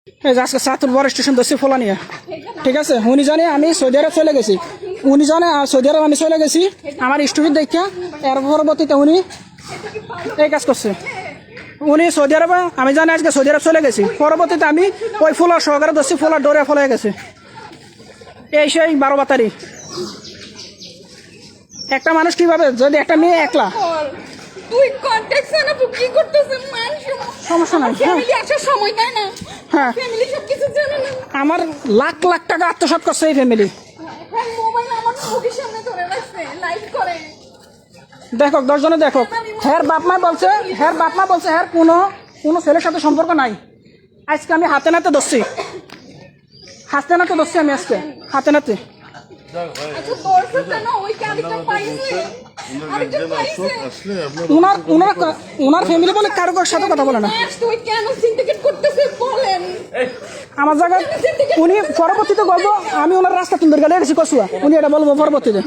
এই যে আজকে সাতুর বড় স্টেশন দোষী ফোলা নিয়ে, ঠিক আছে? উনি জানে আমি সৌদি আরব চলে গেছি, উনি জানে সৌদি আরব আমি চলে গেছি আমার স্টোরি দেখা। এর পরবর্তীতে উনি এই কাজ করছে। উনি সৌদি আরব, আমি জানি আজকে সৌদি আরব চলে গেছি, পরবর্তীতে আমি ওই ফুলার সহকারে দোষী ফুলার ডোরে ফলে গেছে। এই সেই 12 বাতারি একটা মানুষ কিভাবে, যদি একটা মেয়ে একলা, তুই কন্টাক্ট না কি করতেছ? সমস্যা নাই, ফ্যামিলি আসার সময় তাই না? হ্যাঁ ফ্যামিলি সব কিছু জানে না। আমার লাখ লাখ টাকা আত্মসাৎ করছে এই ফ্যামিলি। এখন মোবাইল আমার মুখের সামনে ধরে রাখছে, লাইভ করে। দেখো 10 জনে দেখো, হ্যার বাপমা বলছে, হ্যার কোনো ছেলের সাথে সম্পর্ক নাই। আজকে আমি হাতে নাতে ধরছি, আমি আজকে হাতে নাতে। আচ্ছা তোর সাথে না ওই কালিটা পাইছে, আরেকটা পাইছে। ওনার ফ্যামিলি বলে কারো সাথে কথা বলে না। তুই কেন সিন্ডিকেট করতেছিস বলেন? আমার জায়গায় উনি পরবর্তীতে বলবো আমি ওনার রাস্তা তুলে গেলে এসেছি কসুয়া, উনি এটা বলবো পরবর্তীতে।